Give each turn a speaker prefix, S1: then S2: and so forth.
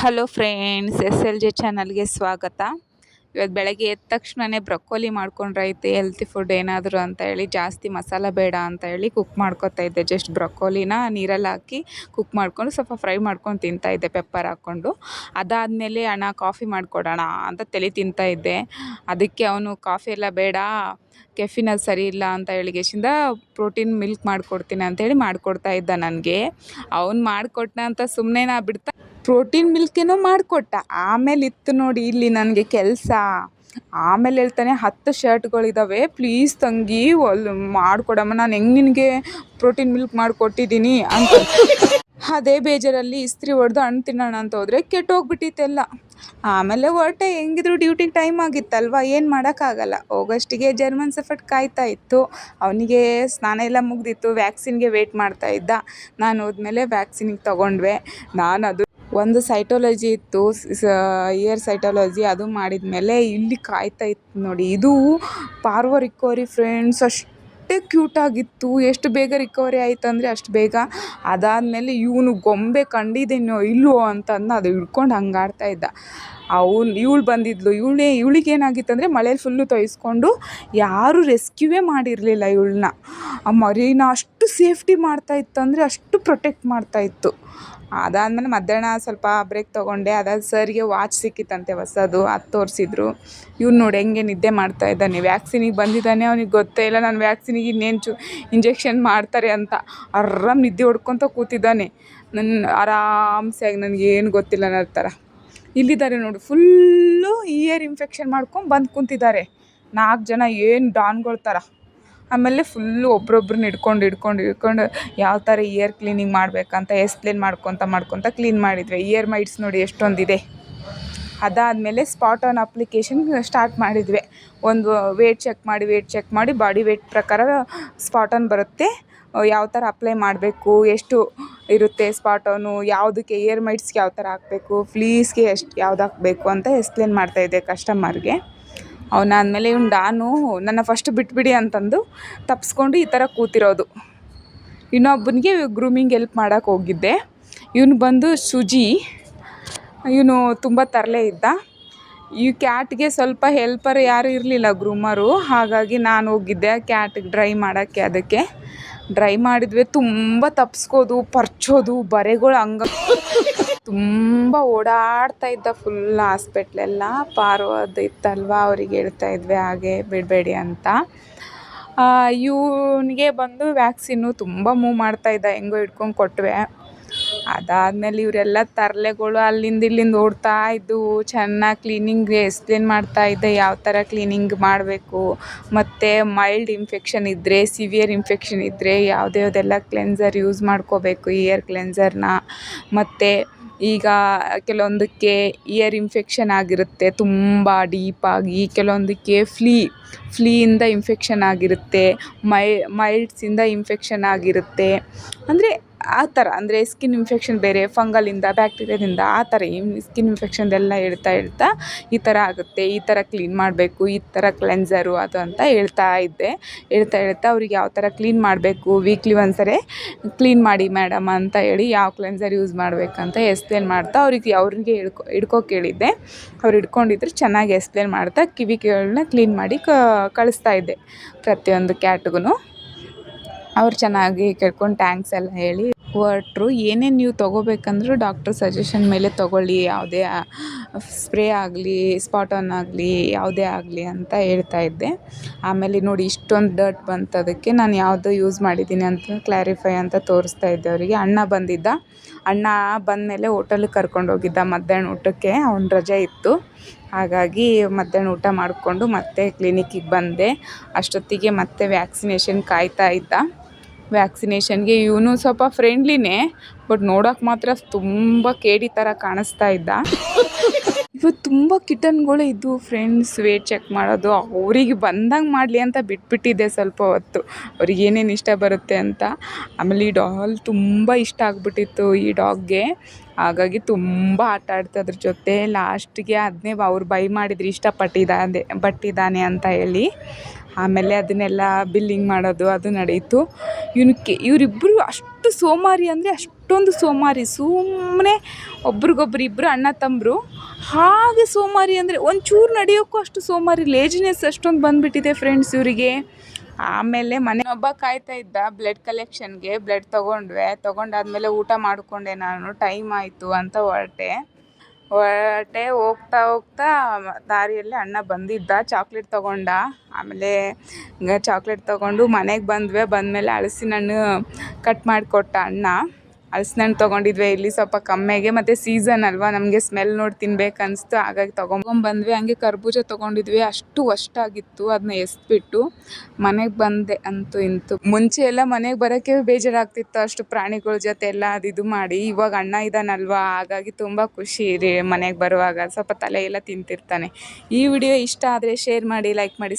S1: Hello friends, S L J ಚಾನಲ್ಗೆ ಸ್ವಾಗತ. ಇವತ್ತು ಬೆಳಗ್ಗೆ ಎದ್ದ ತಕ್ಷಣವೇ ಬ್ರೊಕ್ಕೋಲಿ ಮಾಡ್ಕೊಂಡ್ರೈತೆ ಹೆಲ್ತಿ ಫುಡ್ ಏನಾದರೂ ಅಂತ ಹೇಳಿ, ಜಾಸ್ತಿ ಮಸಾಲ ಬೇಡ ಅಂತ ಹೇಳಿ ಕುಕ್ ಮಾಡ್ಕೊತಾ ಇದ್ದೆ. ಜಸ್ಟ್ ಬ್ರೊಕ್ಕೋಲಿನ ನೀರಲ್ಲಿ ಹಾಕಿ ಕುಕ್ ಮಾಡ್ಕೊಂಡು ಸ್ವಲ್ಪ ಫ್ರೈ ಮಾಡ್ಕೊಂಡು ತಿಂತಾಯಿದ್ದೆ ಪೆಪ್ಪರ್ ಹಾಕ್ಕೊಂಡು. ಅದಾದಮೇಲೆ ಅಣ್ಣ ಕಾಫಿ ಮಾಡಿಕೊಡೋಣ ಅಂತ ತಿಂತಾ ಇದ್ದೆ. ಅದಕ್ಕೆ ಅವನು ಕಾಫಿ ಎಲ್ಲ ಬೇಡ, ಕೆಫಿನ್ ಅದು ಸರಿ ಇಲ್ಲ ಅಂತ ಹೇಳಿಗೆಶಿಂದ ಪ್ರೋಟೀನ್ ಮಿಲ್ಕ್ ಮಾಡಿಕೊಡ್ತೀನಿ ಅಂತೇಳಿ ಮಾಡಿಕೊಡ್ತಾ ಇದ್ದ ನನಗೆ. ಅವ್ನು ಮಾಡಿಕೊಟ್ನ ಅಂತ ಸುಮ್ಮನೆ ನಾ ಬಿಡ್ತಾ ಪ್ರೋಟೀನ್ ಮಿಲ್ಕೇನೋ ಮಾಡಿಕೊಟ್ಟ. ಆಮೇಲೆ ಇತ್ತು ನೋಡಿ ಇಲ್ಲಿ ನನಗೆ ಕೆಲಸ. ಆಮೇಲೆ ಹೇಳ್ತಾನೆ, 10 ಶರ್ಟ್ಗಳಿದ್ದಾವೆ, ಪ್ಲೀಸ್ ತಂಗಿ ಮಾಡಿಕೊಡಮ್ಮ, ನಾನು ಹೆಂಗೆ ನಿನಗೆ ಪ್ರೋಟೀನ್ ಮಿಲ್ಕ್ ಮಾಡಿಕೊಟ್ಟಿದ್ದೀನಿ ಅಂತ. ಅದೇ ಬೇಜಾರಲ್ಲಿ ಇಸ್ತ್ರಿ ಹೊಡೆದು ಹಣ್ಣು ತಿನ್ನೋಣ ಅಂತ ಹೋದರೆ ಕೆಟ್ಟೋಗ್ಬಿಟ್ಟಿತ್ತೆಲ್ಲ. ಆಮೇಲೆ ಹೊರಟೆ. ಹೆಂಗಿದ್ರು ಡ್ಯೂಟಿಗೆ ಟೈಮ್ ಆಗಿತ್ತಲ್ವ, ಏನು ಮಾಡೋಕ್ಕಾಗಲ್ಲ. ಹೋಗೋಷ್ಟಿಗೆ ಜರ್ಮನ್ ಶೆಫರ್ಡ್ ಕಾಯ್ತಾ ಇತ್ತು. ಅವನಿಗೆ ಸ್ನಾನ ಎಲ್ಲ ಮುಗ್ದಿತ್ತು, ವ್ಯಾಕ್ಸಿನ್ಗೆ ವೇಟ್ ಮಾಡ್ತಾ ಇದ್ದ. ನಾನು ಹೋದ್ಮೇಲೆ ವ್ಯಾಕ್ಸಿನಿಗೆ ತೊಗೊಂಡ್ವೆ. ನಾನು ಅದು ಒಂದು ಸೈಟಾಲಜಿ ಇತ್ತು, ಇಯರ್ ಸೈಟಾಲಜಿ, ಅದು ಮಾಡಿದ್ಮೇಲೆ ಇಲ್ಲಿ ಕಾಯ್ತಾ ಇತ್ತು ನೋಡಿ. ಇದು ಪಾರ್ವ ರಿಕವರಿ ಫ್ರೆಂಡ್ಸ್, ಅಷ್ಟೇ ಕ್ಯೂಟಾಗಿತ್ತು. ಎಷ್ಟು ಬೇಗ ರಿಕವರಿ ಆಯಿತು ಅಂದರೆ ಅಷ್ಟು ಬೇಗ. ಅದಾದಮೇಲೆ ಇವನು ಗೊಂಬೆ ಕಂಡಿದ್ದೀನೋ ಇಲ್ಲವೋ ಅಂತಂದು ಅದು ಹಿಡ್ಕೊಂಡು ಹಂಗೆ ಆಡ್ತಾ ಇದ್ದ. ಇವಳು ಬಂದಿದ್ಲು. ಇವಳಿಗೇನಾಗಿತ್ತು ಅಂದರೆ ಮಳೇಲಿ ಫುಲ್ಲು ತೊಯ್ಸ್ಕೊಂಡು ಯಾರೂ ರೆಸ್ಕ್ಯೂವೇ ಮಾಡಿರಲಿಲ್ಲ ಇವಳನ್ನ. ಆ ಮರಿನ ಅಷ್ಟು ಸೇಫ್ಟಿ ಮಾಡ್ತಾಯಿತ್ತು ಅಂದರೆ ಅಷ್ಟು ಪ್ರೊಟೆಕ್ಟ್ ಮಾಡ್ತಾಯಿತ್ತು. ಅದಾದಮೇಲೆ ಮಧ್ಯಾಹ್ನ ಸ್ವಲ್ಪ ಬ್ರೇಕ್ ತೊಗೊಂಡೆ. ಅದಾದ ಸರ್ಗೆ ವಾಚ್ ಸಿಕ್ಕಿತ್ತಂತೆ ಹೊಸದು, ಅದು ತೋರಿಸಿದ್ರು. ಇವ್ನು ನೋಡಿ ಹೆಂಗೆ ನಿದ್ದೆ ಮಾಡ್ತಾ ಇದ್ದಾನೆ. ವ್ಯಾಕ್ಸಿನಿಗೆ ಬಂದಿದ್ದಾನೆ, ಅವ್ನಿಗೆ ಗೊತ್ತೇ ಇಲ್ಲ ನಾನು ವ್ಯಾಕ್ಸಿನಿಗೆ ಇನ್ನೇನು ಇಂಜೆಕ್ಷನ್ ಮಾಡ್ತಾರೆ ಅಂತ. ಆರಾಮ್ ನಿದ್ದೆ ಹೊಡ್ಕೊತ ಕೂತಿದ್ದಾನೆ. ಆರಾಮ್ಸೆ ನನಗೇನು ಗೊತ್ತಿಲ್ಲ ಅನ್ನೋ ಥರ. ಇಲ್ಲಿದ್ದಾರೆ ನೋಡಿ, ಫುಲ್ಲು ಇಯರ್ ಇನ್ಫೆಕ್ಷನ್ ಮಾಡ್ಕೊಂಡು ಬಂದು ಕುಂತಿದ್ದಾರೆ 4 ಜನ, ಏನು ಡಾನ್ಗಳ ಥರ. ಆಮೇಲೆ ಫುಲ್ಲು ಒಬ್ರೊಬ್ರನ್ನ ಹಿಡ್ಕೊಂಡು ಯಾವ ಥರ ಇಯರ್ ಕ್ಲೀನಿಂಗ್ ಮಾಡಬೇಕಂತ ಎಕ್ಸ್ಪ್ಲೇನ್ ಮಾಡ್ಕೊತ ಕ್ಲೀನ್ ಮಾಡಿದ್ವಿ. ಇಯರ್ ಮೈಟ್ಸ್ ನೋಡಿ ಎಷ್ಟೊಂದಿದೆ. ಅದಾದಮೇಲೆ ಸ್ಪಾಟ್ ಆನ್ ಅಪ್ಲಿಕೇಶನ್ ಸ್ಟಾರ್ಟ್ ಮಾಡಿದ್ವಿ. ಒಂದು ವೇಟ್ ಚೆಕ್ ಮಾಡಿ ಬಾಡಿ ವೇಟ್ ಪ್ರಕಾರ ಸ್ಪಾಟ್ ಆನ್ ಬರುತ್ತೆ. ಯಾವ ಥರ ಅಪ್ಲೈ ಮಾಡಬೇಕು, ಎಷ್ಟು ಇರುತ್ತೆ ಸ್ಪಾಟ್ ಆನು, ಯಾವುದಕ್ಕೆ ಇಯರ್ ಮೈಟ್ಸ್ಗೆ ಯಾವ ಥರ ಹಾಕಬೇಕು, ಫ್ಲೀಸ್ಗೆ ಯಾವ್ದು ಹಾಕಬೇಕು ಅಂತ ಎಕ್ಸ್ಪ್ಲೇನ್ ಮಾಡ್ತಾಯಿದ್ದೆ ಕಸ್ಟಮರ್ಗೆ. ಅವನಾದಮೇಲೆ ಡಾನು ನನ್ನ ಫಸ್ಟ್ ಬಿಟ್ಬಿಡಿ ಅಂತಂದು ತಪ್ಪಿಸ್ಕೊಂಡು ಈ ಥರ ಕೂತಿರೋದು. ಇನ್ನೊಬ್ಬನಿಗೆ ಗ್ರೂಮಿಂಗ್ ಹೆಲ್ಪ್ ಮಾಡೋಕ್ಕೆ ಹೋಗಿದ್ದೆ. ಇವನು ಬಂದು ಸುಜಿ, ಇವನು ತುಂಬ ತರಲೆ ಇದ್ದ. ಈ ಕ್ಯಾಟ್ಗೆ ಸ್ವಲ್ಪ ಹೆಲ್ಪರ್ ಯಾರೂ ಇರಲಿಲ್ಲ, ಗ್ರೂಮರು. ಹಾಗಾಗಿ ನಾನು ಹೋಗಿದ್ದೆ ಕ್ಯಾಟಿಗೆ ಡ್ರೈ ಮಾಡೋಕ್ಕೆ. ಅದಕ್ಕೆ ಡ್ರೈ ಮಾಡಿದ್ವಿ. ತುಂಬ ತಪ್ಪಿಸ್ಕೋದು, ಪರ್ಚೋದು, ಬರೆಗಳು ತುಂಬ ಓಡಾಡ್ತಾ ಇದ್ದ ಫುಲ್ ಹಾಸ್ಪಿಟ್ಲೆಲ್ಲ. ಪಾರ್ವದು ಇತ್ತಲ್ವ, ಅವ್ರಿಗೆ ಹೇಳ್ತಾ ಇದ್ವಿ ಹಾಗೆ ಬಿಡಬೇಡಿ ಅಂತ. ಇವನಿಗೆ ಬಂದು ವ್ಯಾಕ್ಸಿನ್ನು ತುಂಬ ಮೂವ್ ಮಾಡ್ತಾ ಇದ್ದ, ಹೆಂಗೋ ಹಿಡ್ಕೊಂಡು ಕೊಟ್ವಿ. ಅದಾದಮೇಲೆ ಇವರೆಲ್ಲ ತರಲೆಗಳು ಅಲ್ಲಿಂದ ಇಲ್ಲಿಂದ ಓಡ್ತಾ ಇದ್ದು. ಚೆನ್ನಾಗಿ ಕ್ಲೀನಿಂಗ್ ಎಕ್ಸ್ಪ್ಲೇನ್ ಮಾಡ್ತಾ ಇದ್ದೆ, ಯಾವ ಥರ ಕ್ಲೀನಿಂಗ್ ಮಾಡಬೇಕು, ಮತ್ತು ಮೈಲ್ಡ್ ಇನ್ಫೆಕ್ಷನ್ ಇದ್ದರೆ, ಸಿವಿಯರ್ ಇನ್ಫೆಕ್ಷನ್ ಇದ್ದರೆ ಯಾವುದೆಲ್ಲ ಕ್ಲೆನ್ಸರ್ ಯೂಸ್ ಮಾಡ್ಕೋಬೇಕು, ಇಯರ್ ಕ್ಲೆನ್ಸರ್ನ. ಮತ್ತು ಈಗ ಕೆಲವೊಂದಕ್ಕೆ ಇಯರ್ ಇನ್ಫೆಕ್ಷನ್ ಆಗಿರುತ್ತೆ ತುಂಬ ಡೀಪಾಗಿ, ಕೆಲವೊಂದಕ್ಕೆ ಫ್ಲೀಯಿಂದ ಇನ್ಫೆಕ್ಷನ್ ಆಗಿರುತ್ತೆ, ಮೈಲ್ಡ್ಸಿಂದ ಇನ್ಫೆಕ್ಷನ್ ಆಗಿರುತ್ತೆ. ಅಂದರೆ ಆ ಥರ, ಅಂದರೆ ಸ್ಕಿನ್ ಇನ್ಫೆಕ್ಷನ್ ಬೇರೆ, ಫಂಗಲಿಂದ, ಬ್ಯಾಕ್ಟೀರಿಯಾದಿಂದ, ಆ ಥರ ಸ್ಕಿನ್ ಇನ್ಫೆಕ್ಷನ್ದೆಲ್ಲ ಹೇಳ್ತಾ ಈ ಥರ ಆಗುತ್ತೆ, ಈ ಥರ ಕ್ಲೀನ್ ಮಾಡಬೇಕು, ಈ ಥರ ಕ್ಲೆನ್ಸರು ಅದು ಅಂತ ಹೇಳ್ತಾ ಇದ್ದೆ. ಹೇಳ್ತಾ ಅವ್ರಿಗೆ ಯಾವ ಥರ ಕ್ಲೀನ್ ಮಾಡಬೇಕು, ವೀಕ್ಲಿ ಒಂದ್ಸರಿ ಕ್ಲೀನ್ ಮಾಡಿ ಮೇಡಮ್ ಅಂತ ಹೇಳಿ, ಯಾವ ಕ್ಲೆನ್ಸರ್ ಯೂಸ್ ಮಾಡಬೇಕಂತ ಎಕ್ಸ್ಪ್ಲೇನ್ ಮಾಡ್ತಾ ಅವ್ರಿಗೆ ಹಿಡ್ಕೋಕೆ ಹೇಳಿದ್ದೆ. ಅವ್ರು ಹಿಡ್ಕೊಂಡಿದ್ರು. ಚೆನ್ನಾಗಿ ಎಕ್ಸ್ಪ್ಲೇನ್ ಮಾಡ್ತಾ ಕಿವಿಗಳನ್ನ ಕ್ಲೀನ್ ಮಾಡಿ ಕಳಿಸ್ತಾ ಇದ್ದೆ ಪ್ರತಿಯೊಂದು ಕ್ಯಾಟ್ಗೂ. ಅವ್ರು ಚೆನ್ನಾಗಿ ಕೇಳ್ಕೊಂಡು ಥ್ಯಾಂಕ್ಸ್ ಎಲ್ಲ ಹೇಳಿ ಹೊರಟ್ರು. ಏನೇನು ನೀವು ತೊಗೋಬೇಕಂದ್ರೂ ಡಾಕ್ಟ್ರ್ ಸಜೆಷನ್ ಮೇಲೆ ತೊಗೊಳ್ಳಿ, ಯಾವುದೇ ಸ್ಪ್ರೇ ಆಗಲಿ, ಸ್ಪಾಟ್ ಆನ್ ಆಗಲಿ, ಯಾವುದೇ ಆಗಲಿ ಅಂತ ಹೇಳ್ತಾ ಇದ್ದೆ. ಆಮೇಲೆ ನೋಡಿ ಇಷ್ಟೊಂದು ಡರ್ಟ್ ಬಂತು, ಅದಕ್ಕೆ ನಾನು ಯಾವುದು ಯೂಸ್ ಮಾಡಿದ್ದೀನಿ ಅಂತ ಕ್ಲಾರಿಫೈ ಅಂತ ತೋರಿಸ್ತಾ ಇದ್ದೆ ಅವರಿಗೆ. ಅಣ್ಣ ಬಂದಿದ್ದ. ಅಣ್ಣ ಬಂದಮೇಲೆ ಹೋಟೆಲಿಗೆ ಕರ್ಕೊಂಡೋಗಿದ್ದ ಮಧ್ಯಾಹ್ನ ಊಟಕ್ಕೆ. ಅವ್ನ ರಜೆ ಇತ್ತು, ಹಾಗಾಗಿ ಮಧ್ಯಾಹ್ನ ಊಟ ಮಾಡಿಕೊಂಡು ಮತ್ತೆ ಕ್ಲಿನಿಕ್ಕಿಗೆ ಬಂದೆ. ಅಷ್ಟೊತ್ತಿಗೆ ಮತ್ತೆ ವ್ಯಾಕ್ಸಿನೇಷನ್ ಕಾಯ್ತಾ ಇದ್ದ. ವ್ಯಾಕ್ಸಿನೇಷನ್ಗೆ ಇವನು ಸ್ವಲ್ಪ ಫ್ರೆಂಡ್ಲಿನೇ, ಬಟ್ ನೋಡೋಕೆ ಮಾತ್ರ ತುಂಬ ಕೇಡಿ ಥರ ಕಾಣಿಸ್ತಾ ಇದ್ದ. ಇವತ್ತು ತುಂಬ ಕಿಟನ್ಗಳು ಇದ್ದವು ಫ್ರೆಂಡ್ಸ್. ವೇಟ್ ಚೆಕ್ ಮಾಡೋದು ಅವ್ರಿಗೆ ಬಂದಂಗೆ ಮಾಡಲಿ ಅಂತ ಬಿಟ್ಬಿಟ್ಟಿದ್ದೆ ಸ್ವಲ್ಪ ಹೊತ್ತು, ಅವ್ರಿಗೆ ಏನೇನು ಇಷ್ಟ ಬರುತ್ತೆ ಅಂತ. ಆಮೇಲೆ ಈ ಡಾಲ್ ತುಂಬ ಇಷ್ಟ ಆಗಿಬಿಟ್ಟಿತ್ತು ಈ ಡಾಗ್ಗೆ. ಹಾಗಾಗಿ ತುಂಬ ಆಟ ಆಡ್ತು ಅದ್ರ ಜೊತೆ. ಲಾಸ್ಟಿಗೆ ಅದನ್ನೇ ಅವ್ರು ಬೈ ಮಾಡಿದ್ರು ಬಟ್ಟಿದ್ದಾನೆ ಅಂತ ಹೇಳಿ. ಆಮೇಲೆ ಅದನ್ನೆಲ್ಲ ಬಿಲ್ಲಿಂಗ್ ಮಾಡೋದು ಅದು ನಡೀತು. ಇವರಿಬ್ಬರು ಅಷ್ಟು ಸೋಮಾರಿ ಅಂದರೆ ಅಷ್ಟೊಂದು ಸೋಮಾರಿ. ಸುಮ್ಮನೆ ಒಬ್ರಿಗೊಬ್ರು ಇಬ್ಬರು ಅಣ್ಣ ತಮ್ಮರು ಹಾಗೆ ಸೋಮಾರಿ ಅಂದರೆ ಒಂಚೂರು ನಡೆಯೋಕ್ಕೂ ಅಷ್ಟು ಸೋಮಾರಿ, ಲೇಜಿನೆಸ್ ಅಷ್ಟೊಂದು ಬಂದುಬಿಟ್ಟಿದೆ ಫ್ರೆಂಡ್ಸ್ ಇವರಿಗೆ. ಆಮೇಲೆ ಒಬ್ಬ ಕಾಯ್ತಾ ಇದ್ದ ಬ್ಲಡ್ ಕಲೆಕ್ಷನ್ಗೆ. ಬ್ಲಡ್ ತೊಗೊಂಡಾದ್ಮೇಲೆ ಊಟ ಮಾಡಿಕೊಂಡೆ ನಾನು. ಟೈಮ್ ಆಯಿತು ಅಂತ ಹೊರಟೆ. ಹೋಗ್ತಾ ದಾರಿಯಲ್ಲಿ ಅಣ್ಣ ಬಂದಿದ್ದ, ಚಾಕ್ಲೇಟ್ ತೊಗೊಂಡ. ಆಮೇಲೆ ಚಾಕ್ಲೇಟ್ ತೊಗೊಂಡು ಮನೆಗೆ ಬಂದಮೇಲೆ ಹಲಸಿನ ಹಣ್ಣು ಕಟ್ ಮಾಡಿಕೊಟ್ಟ ಅಣ್ಣ. ಹಲಸಿನ ಹಣ್ಣು ತೊಗೊಂಡಿದ್ವಿ ಇಲ್ಲಿ ಸ್ವಲ್ಪ ಕಮ್ಮಿಗೆ, ಮತ್ತು ಸೀಸನ್ ಅಲ್ವಾ, ನಮಗೆ ಸ್ಮೆಲ್ ನೋಡಿ ತಿನ್ಬೇಕು ಅನಿಸ್ತು, ಹಾಗಾಗಿ ತೊಗೊಂಬಂದ್ವಿ. ಹಂಗೆ ಕರ್ಬೂಜ ತೊಗೊಂಡಿದ್ವಿ, ಅಷ್ಟು ಆಗಿತ್ತು, ಅದನ್ನ ಎಸ್ಬಿಟ್ಟು ಮನೆಗೆ ಬಂದೆ. ಅಂತೂ ಇಂತು ಮುಂಚೆ ಎಲ್ಲ ಮನೆಗೆ ಬರೋಕ್ಕೆ ಬೇಜಾರಾಗ್ತಿತ್ತು, ಅಷ್ಟು ಪ್ರಾಣಿಗಳ ಜೊತೆ ಎಲ್ಲ ಇದು ಮಾಡಿ. ಇವಾಗ ಅಣ್ಣ ಇದ್ದಾನಲ್ವಾ, ಹಾಗಾಗಿ ತುಂಬ ಖುಷಿ ರೀ ಮನೆಗೆ ಬರುವಾಗ. ಸ್ವಲ್ಪ ತಲೆ ಎಲ್ಲ ತಿಂತಿರ್ತಾನೆ. ಈ ವಿಡಿಯೋ ಇಷ್ಟ ಆದರೆ ಶೇರ್ ಮಾಡಿ, ಲೈಕ್ ಮಾಡಿ,